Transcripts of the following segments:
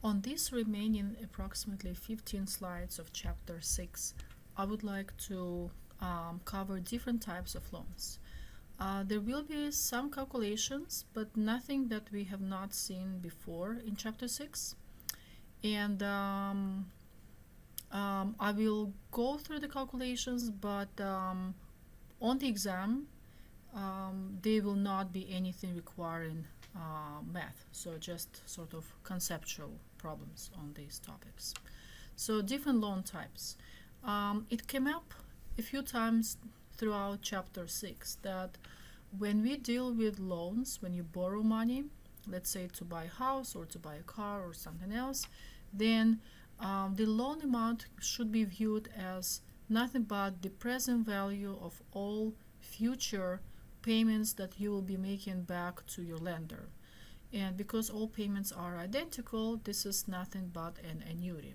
On these remaining approximately 15 slides of chapter 6, I would like to cover different types of loans. There will be some calculations, but nothing that we have not seen before in chapter 6. And I will go through the calculations, but on the exam, there will not be anything requiring math, so just sort of conceptual problems on these topics. So different loan types. It came up a few times throughout chapter 6 that when we deal with loans, when you borrow money, let's say to buy a house or to buy a car or something else, then the loan amount should be viewed as nothing but the present value of all future payments that you will be making back to your lender. And because all payments are identical, this is nothing but an annuity.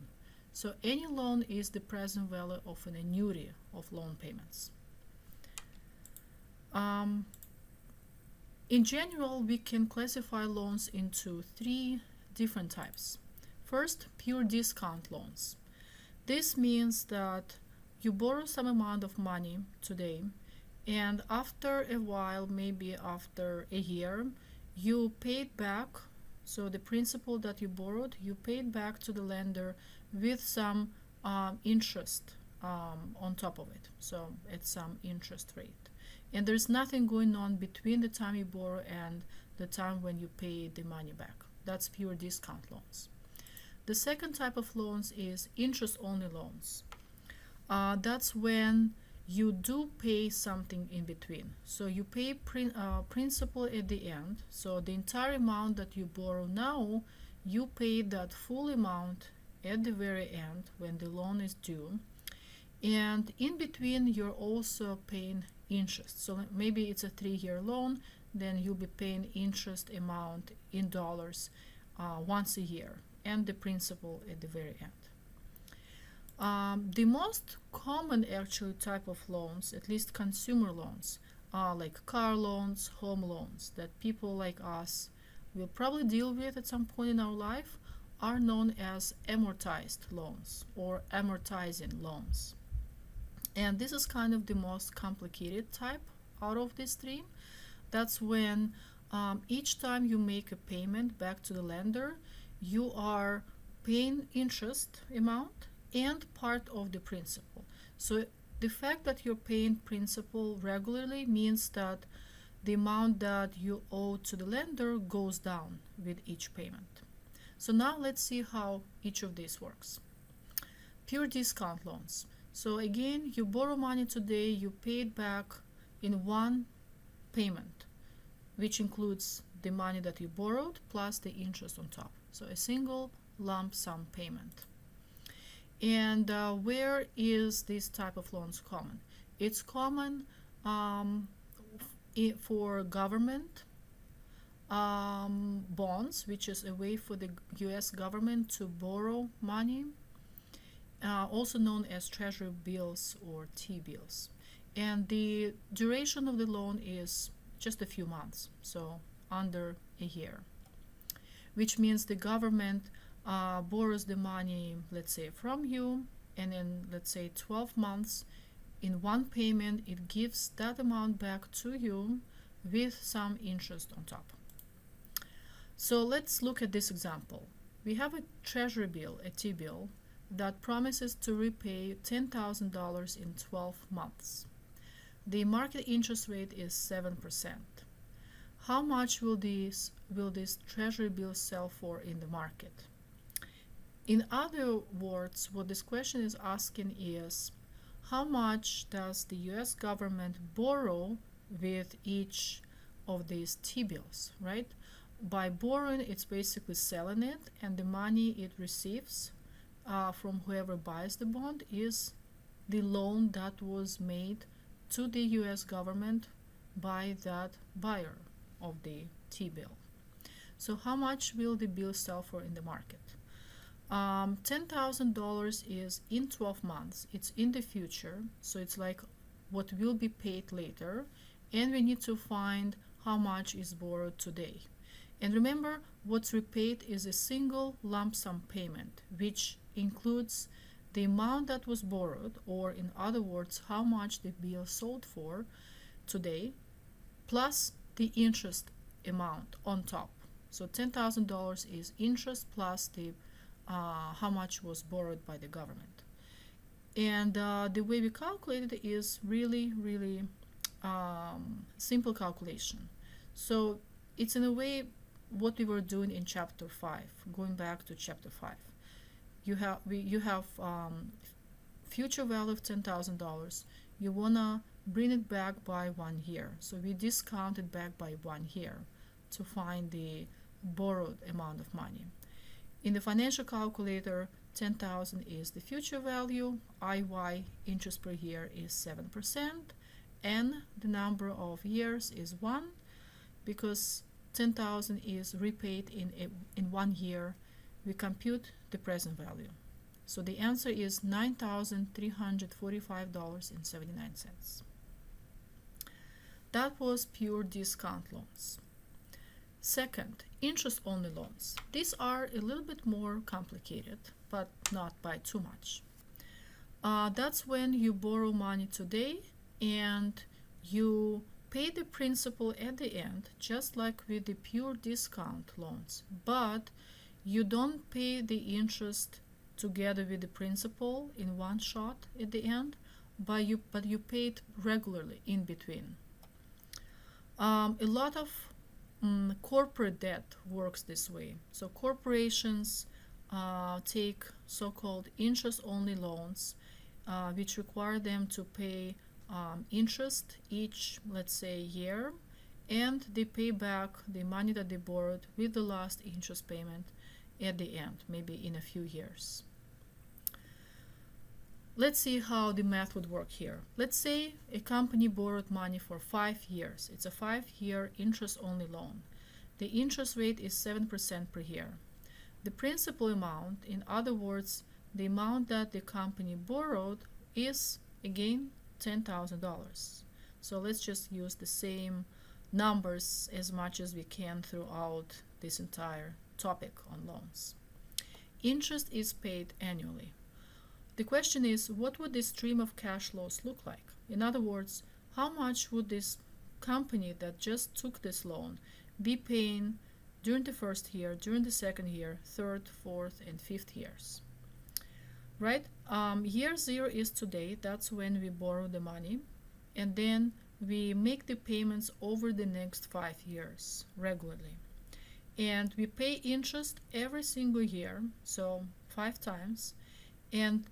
So any loan is the present value of an annuity of loan payments. In general, we can classify loans into three different types. First, pure discount loans. This means that you borrow some amount of money today, and after a while, maybe after a year, you paid back, so the principal that you borrowed, you paid back to the lender with some interest on top of it, so at some interest rate. And there's nothing going on between the time you borrow and the time when you pay the money back. That's pure discount loans. The second type of loans is interest-only loans. That's when you do pay something in between. So you pay principal at the end. So the entire amount that you borrow now, you pay that full amount at the very end when the loan is due. And in between, you're also paying interest. So maybe it's a 3-year loan, then you'll be paying interest amount in dollars once a year, and the principal at the very end. The most common actually type of loans, at least consumer loans, are like car loans, home loans, that people like us will probably deal with at some point in our life, are known as amortized loans or amortizing loans. And this is kind of the most complicated type out of these three. That's when each time you make a payment back to the lender, you are paying interest amount and part of the principal. So the fact that you're paying principal regularly means that the amount that you owe to the lender goes down with each payment. So now let's see how each of these works. Pure discount loans. So again, you borrow money today, you pay it back in one payment, which includes the money that you borrowed plus the interest on top. So a single lump sum payment. And where is this type of loans common? It's common for government bonds, which is a way for the US government to borrow money, also known as treasury bills or T-bills. And the duration of the loan is just a few months, so under a year, which means the government borrows the money, let's say, from you, and in, let's say, 12 months, in one payment, it gives that amount back to you with some interest on top. So let's look at this example. We have a treasury bill, a T-bill, that promises to repay $10,000 in 12 months. The market interest rate is 7%. How much will this treasury bill sell for in the market? In other words, what this question is asking is, how much does the US government borrow with each of these T-bills, right? By borrowing, it's basically selling it, and the money it receives from whoever buys the bond is the loan that was made to the US government by that buyer of the T-bill. So how much will the bill sell for in the market? $10,000 is in 12 months. It's in the future, so it's like what will be paid later, and we need to find how much is borrowed today. And remember, what's repaid is a single lump sum payment, which includes the amount that was borrowed, or in other words, how much the bill sold for today, plus the interest amount on top. So $10,000 is interest plus the how much was borrowed by the government. And the way we calculate it is really, really simple calculation. So it's in a way what we were doing in chapter 5, going back to chapter 5. You have future value of $10,000. You wanna bring it back by 1 year. So we discount it back by 1 year to find the borrowed amount of money. In the financial calculator, 10,000 is the future value, IY, interest per year, is 7%, and the number of years is 1, because 10,000 is repaid in 1 year. We compute the present value. So the answer is $9,345.79. That was pure discount loans. Second, interest-only loans. These are a little bit more complicated, but not by too much. That's when you borrow money today and you pay the principal at the end, just like with the pure discount loans, but you don't pay the interest together with the principal in one shot at the end, but you pay it regularly in between. A lot of corporate debt works this way. So corporations take so-called interest-only loans, which require them to pay interest each, let's say, year, and they pay back the money that they borrowed with the last interest payment at the end, maybe in a few years. Let's see how the math would work here. Let's say a company borrowed money for 5 years. It's a 5-year interest-only loan. The interest rate is 7% per year. The principal amount, in other words, the amount that the company borrowed, is again $10,000. So let's just use the same numbers as much as we can throughout this entire topic on loans. Interest is paid annually. The question is, what would this stream of cash flows look like? In other words, how much would this company that just took this loan be paying during the first year, during the second year, third, fourth, and fifth years? Right? Year 0 is today. That's when we borrow the money, and then we make the payments over the next 5 years regularly, and we pay interest every single year, so 5 times, and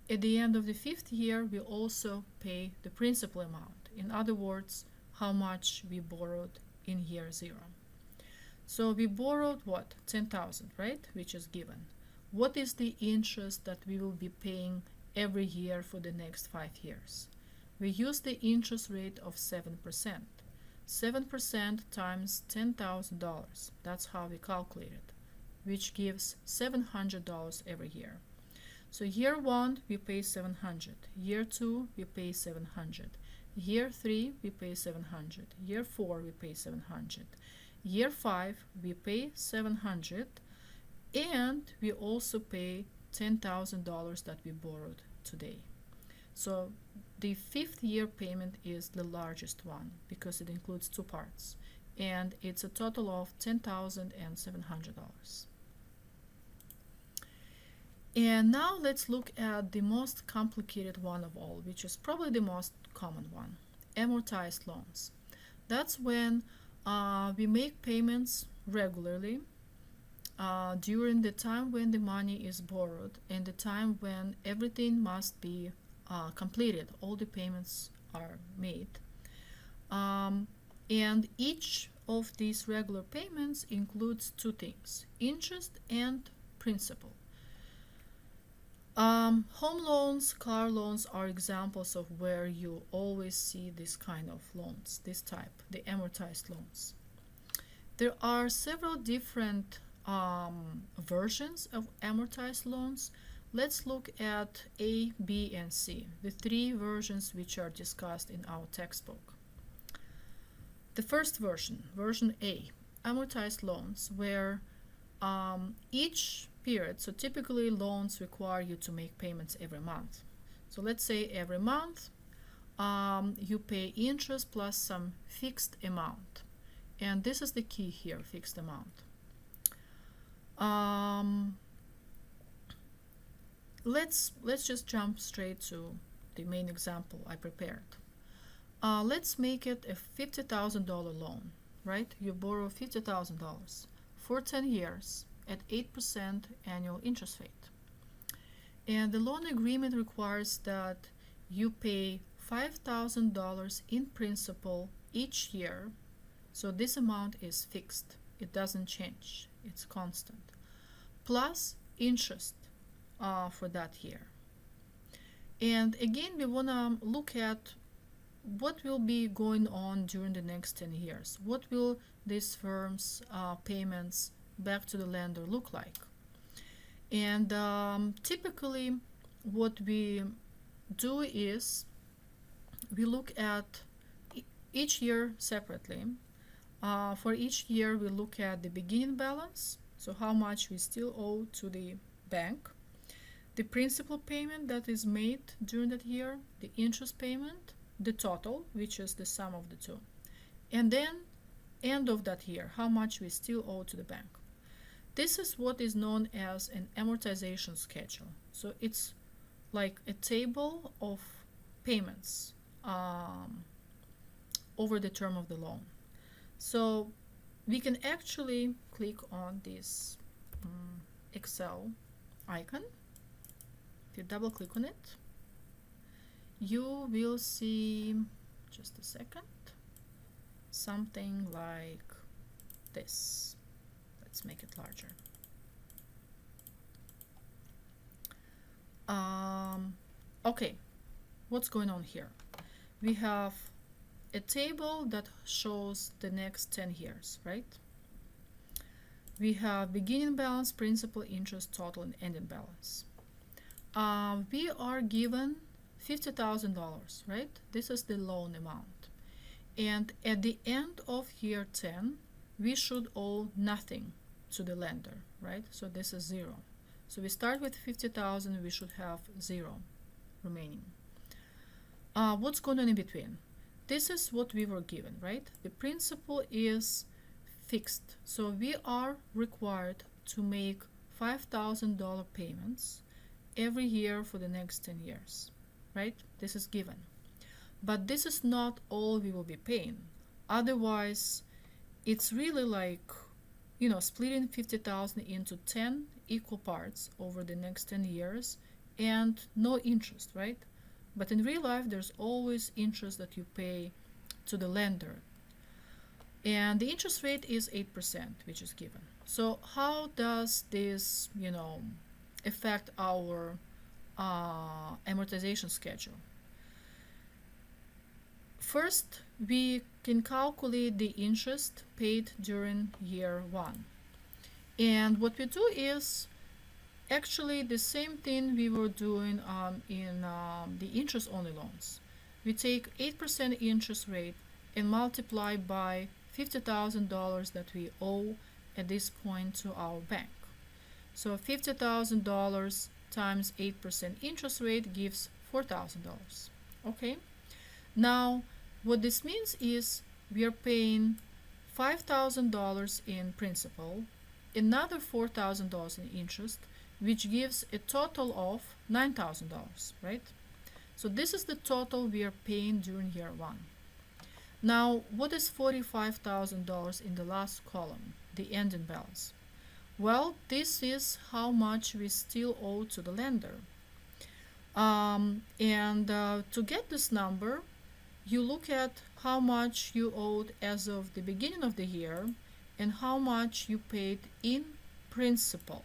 at the end of the 5th year we also pay the principal amount. In other words, how much we borrowed in year 0. So we borrowed what? 10,000, right? Which is given. What is the interest that we will be paying every year for the next 5 years? We use the interest rate of 7%. 7% times $10,000. That's how we calculate it, which gives $700 every year. So year 1 we pay 700, year 2 we pay 700, year 3 we pay 700, year 4 we pay 700, year 5 we pay 700, and we also pay $10,000 that we borrowed today. So the 5th year payment is the largest one because it includes 2 parts, and it's a total of $10,700. And now let's look at the most complicated one of all, which is probably the most common one, amortized loans. That's when we make payments regularly during the time when the money is borrowed and the time when everything must be completed, all the payments are made. And each of these regular payments includes 2 things, interest and principal. Home loans, car loans are examples of where you always see this kind of loans, this type, the amortized loans. There are several different versions of amortized loans. Let's look at A, B, and C, the 3 versions which are discussed in our textbook. The first version, version A, amortized loans where each period, so typically loans require you to make payments every month. So let's say every month you pay interest plus some fixed amount. And this is the key here, fixed amount. Let's just jump straight to the main example I prepared. Let's make it a $50,000 loan, right? You borrow $50,000 for 10 years at 8% annual interest rate. And the loan agreement requires that you pay $5,000 in principal each year. So this amount is fixed. It doesn't change. It's constant. Plus interest for that year. And again, we want to look at what will be going on during the next 10 years. What will these firms' payments back to the lender look like? And typically what we do is we look at each year separately. For each year we look at the beginning balance, so how much we still owe to the bank, the principal payment that is made during that year, the interest payment, the total, which is the sum of the two, and then end of that year, how much we still owe to the bank. This is what is known as an amortization schedule. So it's like a table of payments over the term of the loan. So we can actually click on this Excel icon. If you double click on it, you will see, just a second, something like this. Let's make it larger. Okay, what's going on here? We have a table that shows the next 10 years, right? We have beginning balance, principal, interest, total, and ending balance. We are given $50,000, right? This is the loan amount. And at the end of year 10, we should owe nothing to the lender, right? So this is zero. So we start with 50,000, we should have zero remaining. What's going on in between? This is what we were given, right? The principal is fixed. So we are required to make $5,000 payments every year for the next 10 years, right? This is given. But this is not all we will be paying. Otherwise, it's really like, you know, splitting 50,000 into 10 equal parts over the next 10 years and no interest, right? But in real life, there's always interest that you pay to the lender. And the interest rate is 8%, which is given. So how does this, you know, affect our amortization schedule? First, we can calculate the interest paid during year 1. And what we do is actually the same thing we were doing in the interest-only loans. We take 8% interest rate and multiply by $50,000 that we owe at this point to our bank. So $50,000 times 8% interest rate gives $4,000. Okay? Now, what this means is we are paying $5,000 in principal, another $4,000 in interest, which gives a total of $9,000, right? So this is the total we are paying during year 1. Now, what is $45,000 in the last column, the ending balance? Well, this is how much we still owe to the lender. To get this number, you look at how much you owed as of the beginning of the year and how much you paid in principal.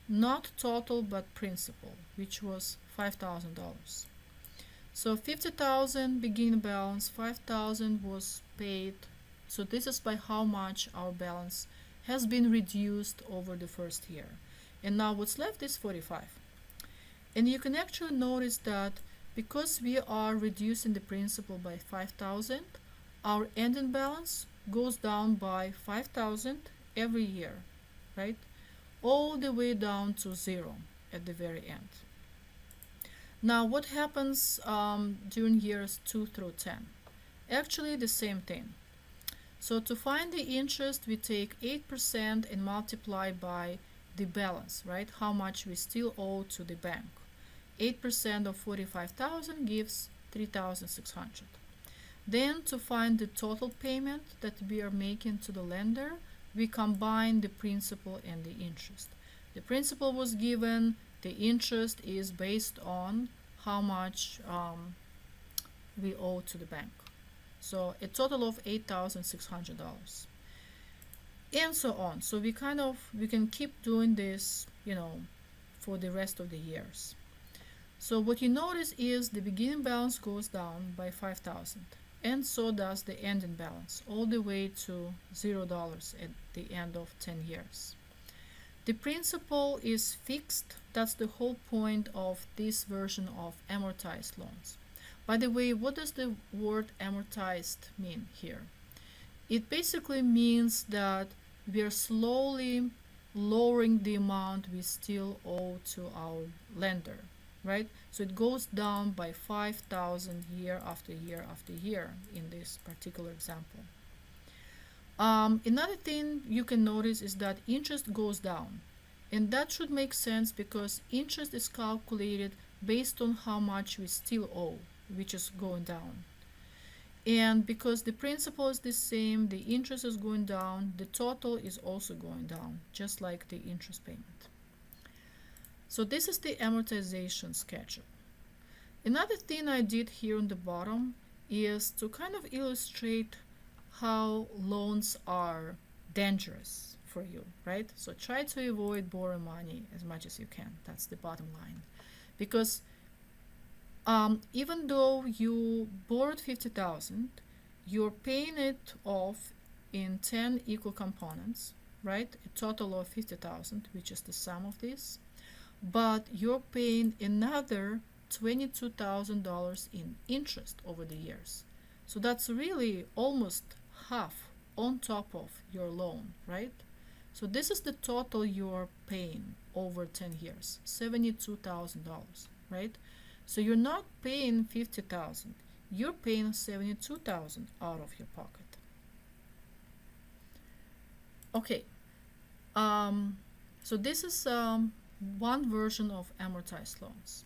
Not total, but principal, which was $5,000. So 50,000 beginning balance, 5,000 was paid. So this is by how much our balance has been reduced over the first year. And now what's left is 45. And you can actually notice that because we are reducing the principal by 5,000, our ending balance goes down by 5,000 every year, right? All the way down to zero at the very end. Now, what happens during years 2 through 10? Actually, the same thing. So to find the interest, we take 8% and multiply by the balance, right? How much we still owe to the bank. 8% of 45,000 gives 3,600. Then to find the total payment that we are making to the lender, we combine the principal and the interest. The principal was given, the interest is based on how much we owe to the bank. So a total of $8,600. And so on. So we can keep doing this, for the rest of the years. So what you notice is the beginning balance goes down by 5,000, and so does the ending balance, all the way to $0 at the end of 10 years. The principal is fixed. That's the whole point of this version of amortized loans. By the way, what does the word amortized mean here? It basically means that we are slowly lowering the amount we still owe to our lender, right? So it goes down by 5,000 year after year after year in this particular example. Another thing you can notice is that interest goes down, and that should make sense because interest is calculated based on how much we still owe, which is going down. And because the principal is the same, the interest is going down, the total is also going down, just like the interest payment. So this is the amortization schedule. Another thing I did here on the bottom is to kind of illustrate how loans are dangerous for you, right? So try to avoid borrowing money as much as you can. That's the bottom line. Because even though you borrowed 50,000, you're paying it off in 10 equal components, right? A total of 50,000, which is the sum of this. But you're paying another $22,000 in interest over the years. So that's really almost half on top of your loan, right? So this is the total you're paying over 10 years, $72,000, right? So you're not paying 50,000, you're paying 72,000 out of your pocket. Okay, so this is one version of amortized loans.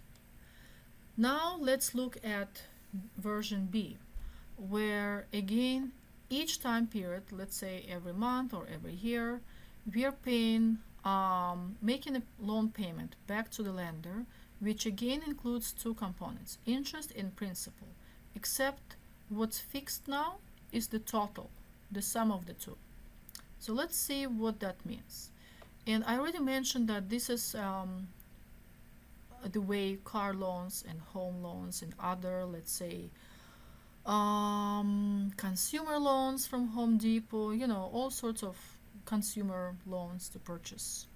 Now let's look at version B, where again each time period, let's say every month or every year, we are paying, making a loan payment back to the lender, which again includes two components, interest and principal, except what's fixed now is the total, the sum of the two. So let's see what that means. And I already mentioned that this is the way car loans and home loans and other, let's say, consumer loans from Home Depot, all sorts of consumer loans to purchase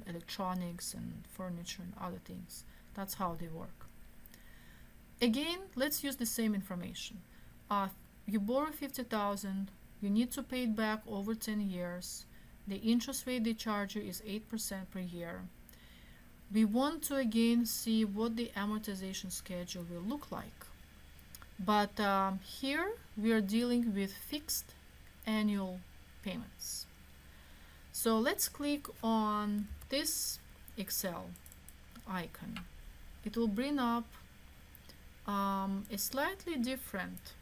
electronics and furniture and other things. That's how they work. Again, let's use the same information. You borrow 50,000, you need to pay it back over 10 years. The interest rate they charge you is 8% per year. We want to again see what the amortization schedule will look like. But here we are dealing with fixed annual payments. So let's click on this Excel icon. It will bring up a slightly different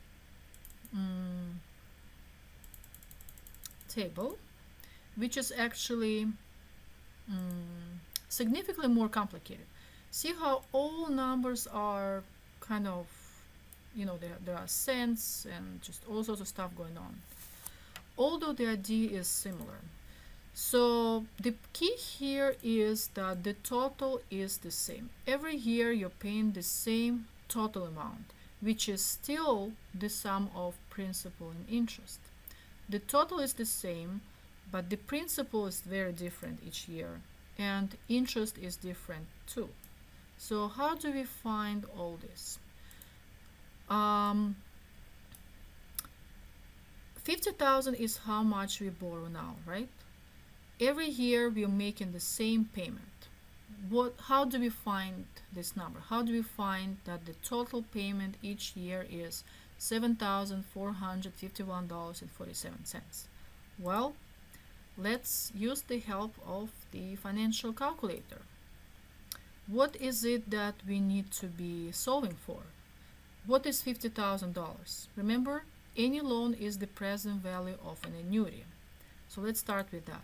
table, which is actually significantly more complicated. See how all numbers are kind of, there are cents and just all sorts of stuff going on, although the idea is similar. So the key here is that the total is the same. Every year you're paying the same total amount, which is still the sum of principal and interest. The total is the same, but the principal is very different each year, and interest is different too. So how do we find all this? 50,000 is how much we borrow now, right? Every year we are making the same payment. How do we find this number? How do we find that the total payment each year is $7,451.47? Well, let's use the help of the financial calculator. What is it that we need to be solving for? What is $50,000? Remember, any loan is the present value of an annuity. So let's start with that.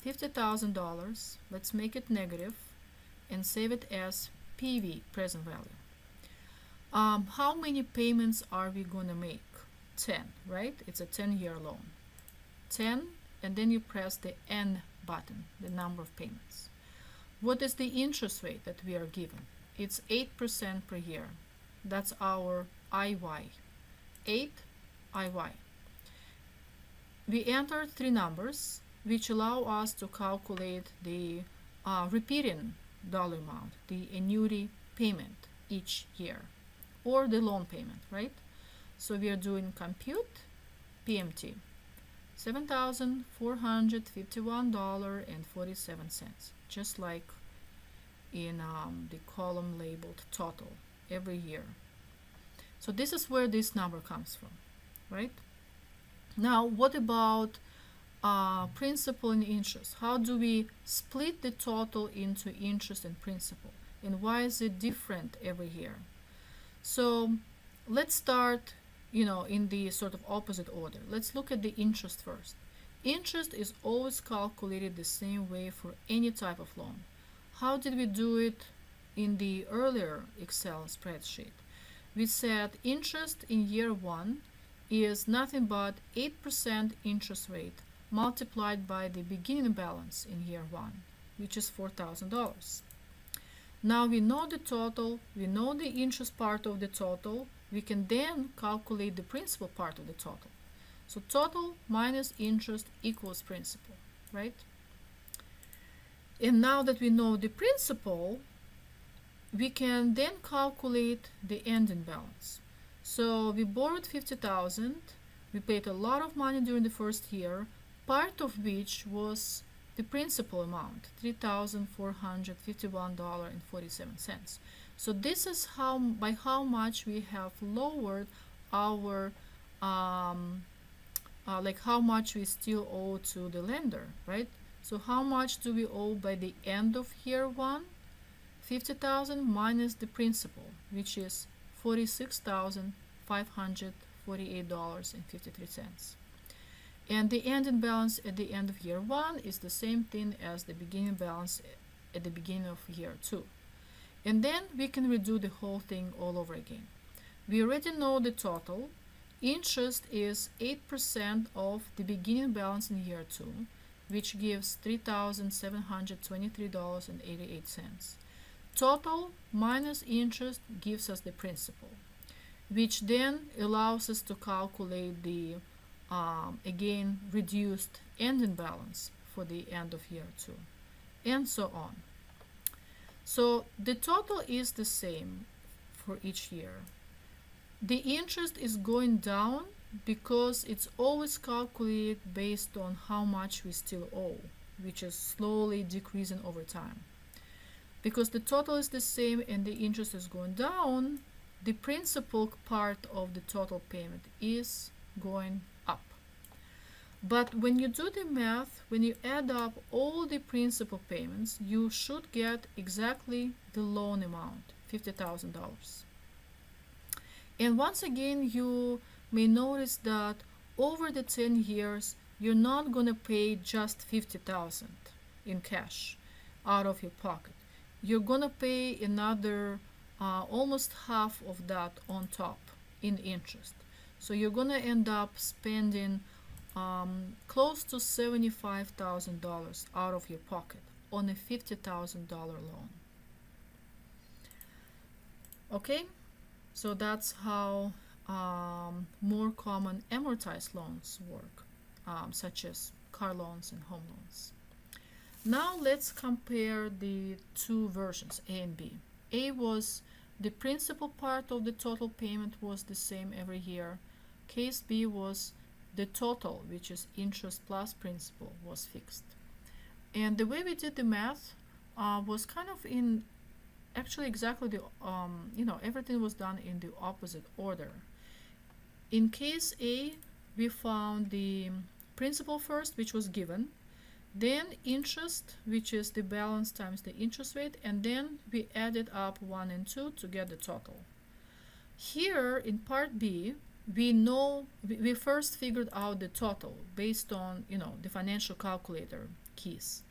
$50,000, let's make it negative and save it as PV, present value. How many payments are we going to make? 10, right? It's a 10-year loan. 10, and then you press the N button, the number of payments. What is the interest rate that we are given? It's 8% per year. That's our IY. 8 IY. We enter 3 numbers which allow us to calculate the repeating dollar amount, the annuity payment each year, or the loan payment, right? So we are doing compute PMT, $7,451.47, just like in the column labeled total every year. So this is where this number comes from, right? Now, what about principal and interest? How do we split the total into interest and principal? And why is it different every year? So let's start, in the sort of opposite order. Let's look at the interest first. Interest is always calculated the same way for any type of loan. How did we do it in the earlier Excel spreadsheet? We said interest in year 1 is nothing but 8% interest rate multiplied by the beginning balance in year 1, which is $4,000. Now we know the total, we know the interest part of the total, we can then calculate the principal part of the total. So total minus interest equals principal, right? And now that we know the principal, we can then calculate the ending balance. So we borrowed 50,000, we paid a lot of money during the first year, part of which was the principal amount, $3,451.47. So this is by how much we have lowered our like how much we still owe to the lender, right? So how much do we owe by the end of year 1? 50,000 minus the principal, which is $46,548.53. And the ending balance at the end of year 1 is the same thing as the beginning balance at the beginning of year 2. And then we can redo the whole thing all over again. We already know the total. Interest is 8% of the beginning balance in year 2, which gives $3,723.88. Total minus interest gives us the principal, which then allows us to calculate the again reduced ending balance for the end of year 2, and so on. So the total is the same for each year. The interest is going down because it's always calculated based on how much we still owe, which is slowly decreasing over time. Because the total is the same and the interest is going down, the principal part of the total payment is going up. But when you do the math, when you add up all the principal payments, you should get exactly the loan amount, $50,000. And once again, you may notice that over the 10 years, you're not going to pay just $50,000 in cash out of your pocket. You're going to pay another almost half of that on top in interest. So you're going to end up spending close to $75,000 out of your pocket on a $50,000 loan. Okay, so that's how more common amortized loans work, such as car loans and home loans. Now let's compare the two versions, A and B. A was the principal part of the total payment was the same every year. Case B was the total, which is interest plus principal, was fixed. And the way we did the math was kind of in actually exactly the everything was done in the opposite order. In case A, we found the principal first, which was given, then interest, which is the balance times the interest rate, and then we added up 1 and 2 to get the total. Here in part B, we first figured out the total based on the financial calculator keys.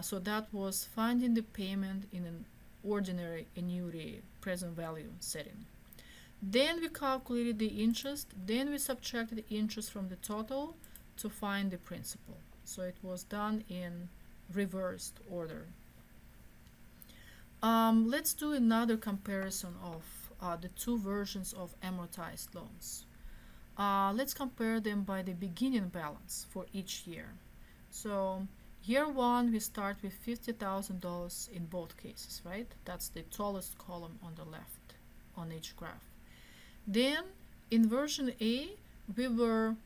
So that was finding the payment in an ordinary annuity present value setting. Then we calculated the interest, then we subtracted the interest from the total to find the principal. So it was done in reversed order. Let's do another comparison of the two versions of amortized loans. Let's compare them by the beginning balance for each year. So year one, we start with $50,000 in both cases, right? That's the tallest column on the left on each graph. Then in version A, we were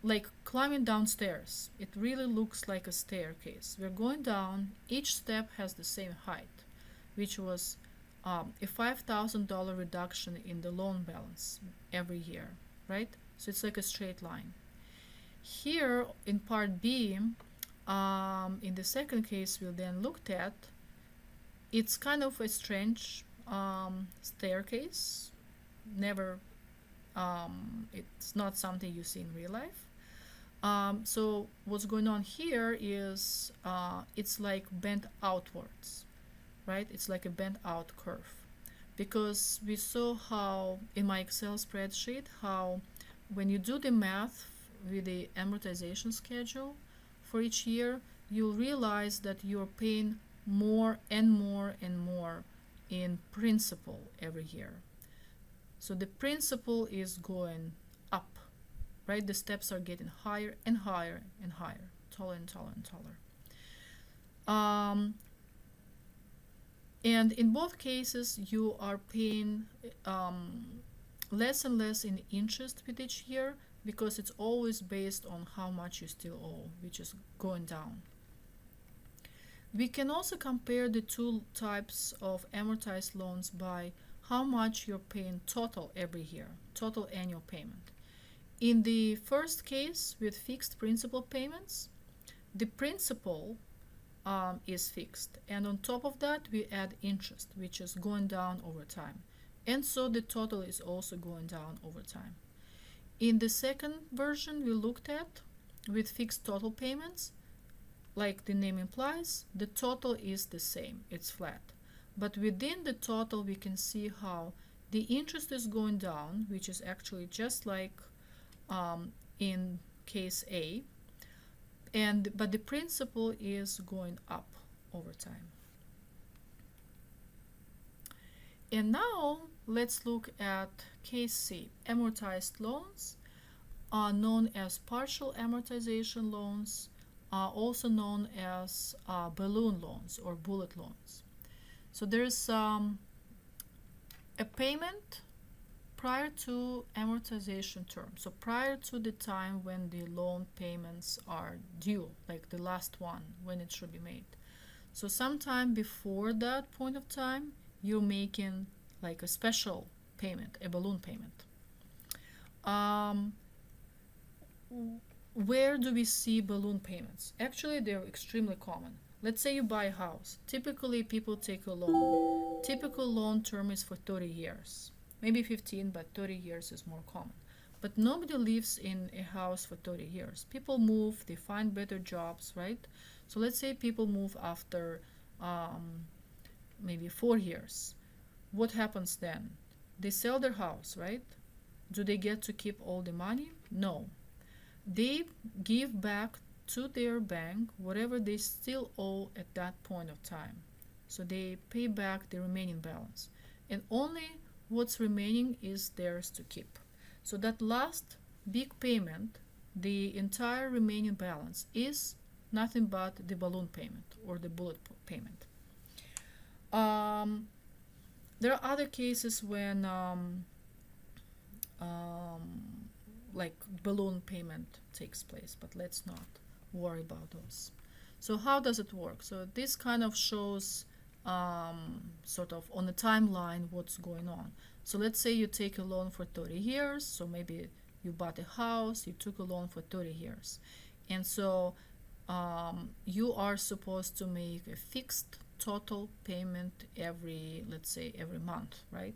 like climbing downstairs. It really looks like a staircase. We're going down. Each step has the same height, which was a $5,000 reduction in the loan balance every year, right? So it's like a straight line. Here in part B, in the second case we then looked at, it's kind of a strange staircase. Never, it's not something you see in real life. So what's going on here is it's like bent outwards, right? It's like a bent out curve, because we saw how in my Excel spreadsheet how when you do the math with the amortization schedule for each year, you'll realize that you're paying more and more and more in principal every year. So the principal is going up, right? The steps are getting higher and higher and higher, taller and taller and taller. And in both cases, you are paying less and less in interest with each year, because it's always based on how much you still owe, which is going down. We can also compare the two types of amortized loans by how much you're paying total every year, total annual payment. In the first case with fixed principal payments, the principal is fixed, and on top of that we add interest, which is going down over time, and so the total is also going down over time. In the second version we looked at with fixed total payments, like the name implies, the total is the same, it's flat. But within the total we can see how the interest is going down, which is actually just like in case A, but the principal is going up over time. And now let's look at case C. Amortized loans are known as partial amortization loans, also known as balloon loans or bullet loans. So there's a payment prior to amortization term, so prior to the time when the loan payments are due, like the last one when it should be made. So sometime before that point of time, you're making like a special payment, a balloon payment. Where do we see balloon payments? Actually, they're extremely common. Let's say you buy a house. Typically, people take a loan. Typical loan term is for 30 years. Maybe 15, but 30 years is more common. But nobody lives in a house for 30 years. People move, they find better jobs, right? So let's say people move after maybe 4 years. What happens then? They sell their house, right? Do they get to keep all the money? No. They give back to their bank whatever they still owe at that point of time. So they pay back the remaining balance. And only what's remaining is theirs to keep. So that last big payment, the entire remaining balance, is nothing but the balloon payment or the bullet payment. There are other cases when like balloon payment takes place, but let's not worry about those. So how does it work? So this kind of shows sort of on a timeline what's going on. So let's say you take a loan for 30 years. So maybe you bought a house, you took a loan for 30 years. And so you are supposed to make a fixed total payment every, let's say, every month, right?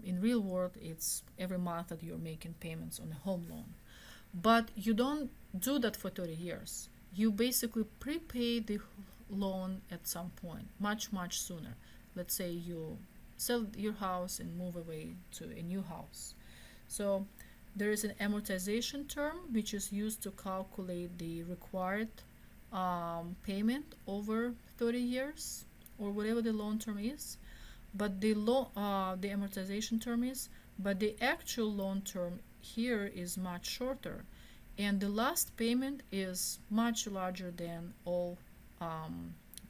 In real world, it's every month that you're making payments on a home loan. But you don't do that for 30 years. You basically prepay the loan at some point, much sooner. Let's say you sell your house and move away to a new house. So there is an amortization term which is used to calculate the required payment over 30 years or whatever the loan term is. But the amortization term is, but the actual loan term here is much shorter, and the last payment is much larger than all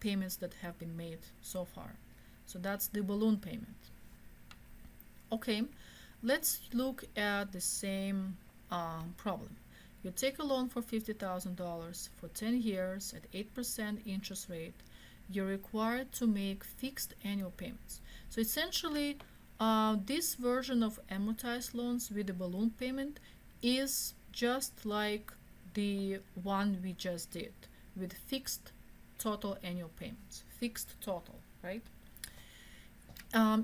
payments that have been made so far. So that's the balloon payment. Okay, let's look at the same problem. You take a loan for $50,000 for 10 years at 8% interest rate. You're required to make fixed annual payments. So essentially, this version of amortized loans with the balloon payment is just like the one we just did with fixed total annual payments, fixed total, right?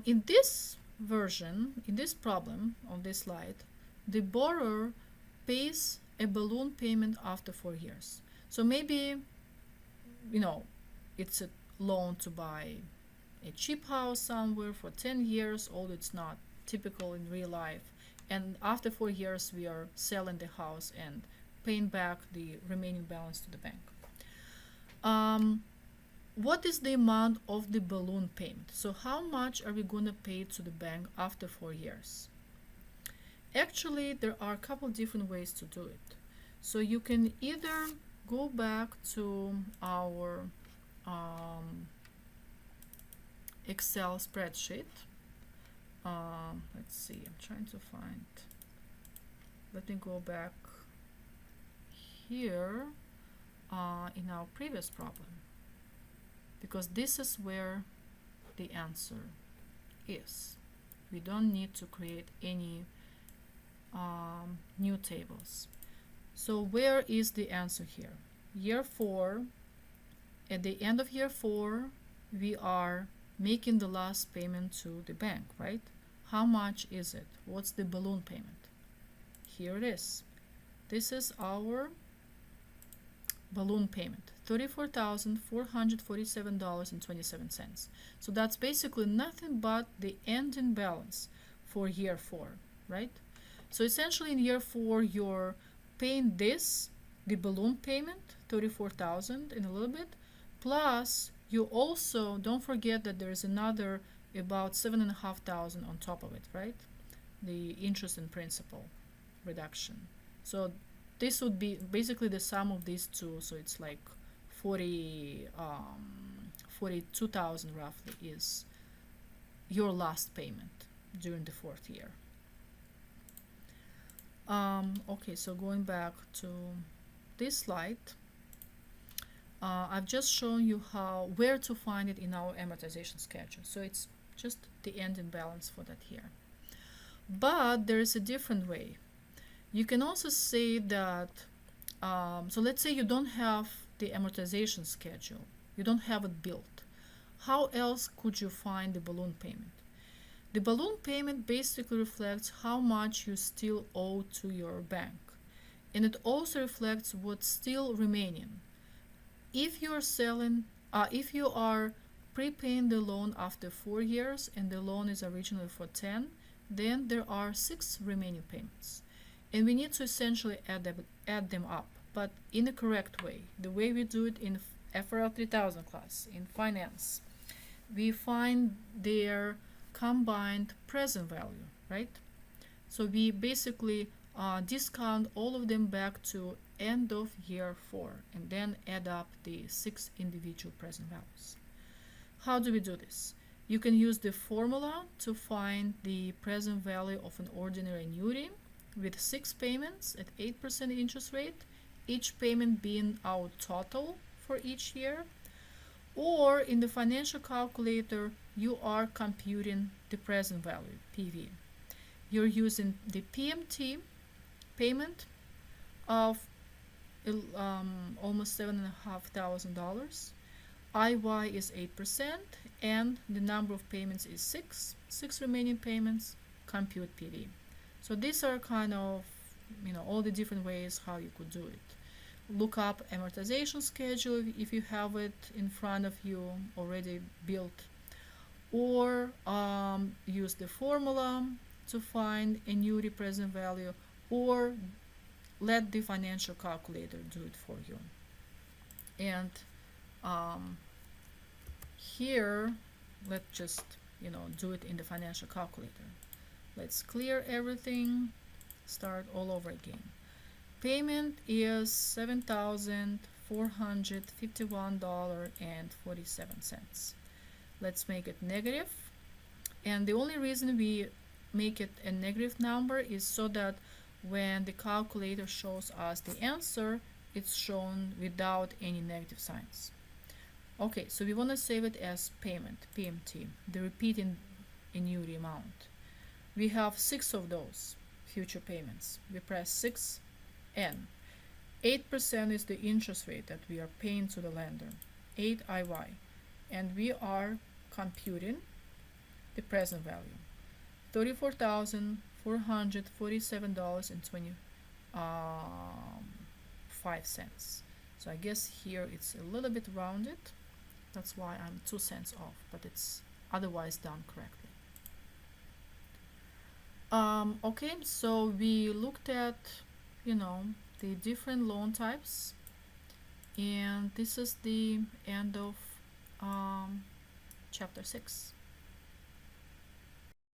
In this version, in this problem on this slide, the borrower pays a balloon payment after 4 years. So maybe, it's a loan to buy a cheap house somewhere for 10 years, although it's not typical in real life. And after 4 years, we are selling the house and paying back the remaining balance to the bank. What is the amount of the balloon payment? So how much are we going to pay to the bank after 4 years? Actually, there are a couple different ways to do it. So you can either go back to our Excel spreadsheet. Let's see, I'm trying to find. Let me go back here in our previous problem, because this is where the answer is. We don't need to create any new tables. So where is the answer here? Year 4. At the end of year 4, we are making the last payment to the bank, right? How much is it? What's the balloon payment? Here it is. This is our balloon payment, $34,447.27. So that's basically nothing but the ending balance for year 4, right? So essentially in year 4, you're paying this, the balloon payment, $34,000 in a little bit, plus you also don't forget that there is another about $7,500 on top of it, right? The interest and principal reduction. So this would be basically the sum of these two. So it's like 42,000 roughly is your last payment during the 4th year. Okay, so going back to this slide, I've just shown you where to find it in our amortization schedule. So it's just the ending balance for that year. But there is a different way. You can also say that, so let's say you don't have the amortization schedule. You don't have it built. How else could you find the balloon payment? The balloon payment basically reflects how much you still owe to your bank. And it also reflects what's still remaining. If you are prepaying the loan after 4 years and the loan is originally for 10, then there are 6 remaining payments. And we need to essentially add them up, but in the correct way. The way we do it in FRL 3000 class, in finance. We find their combined present value, right? So we basically discount all of them back to end of year 4 and then add up the 6 individual present values. How do we do this? You can use the formula to find the present value of an ordinary annuity, with 6 payments at 8% interest rate, each payment being our total for each year. Or in the financial calculator, you are computing the present value, PV. You're using the PMT payment of almost $7,500. IY is 8%, and the number of payments is 6 remaining payments. Compute PV. So these are kind of, all the different ways how you could do it. Look up amortization schedule if you have it in front of you already built, or use the formula to find annuity present value, or let the financial calculator do it for you. And here, let's just do it in the financial calculator. Let's clear everything, start all over again. Payment is $7,451.47. Let's make it negative. And the only reason we make it a negative number is so that when the calculator shows us the answer, it's shown without any negative signs. Okay, so we want to save it as payment, PMT, the repeating annuity amount. We have 6 of those future payments. We press 6N. 8% is the interest rate that we are paying to the lender, 8 IY, and we are computing the present value, $34,447.25. So I guess here it's a little bit rounded. That's why I'm 2 cents off, but it's otherwise done correctly. Okay, so we looked at, the different loan types, and this is the end of chapter 6.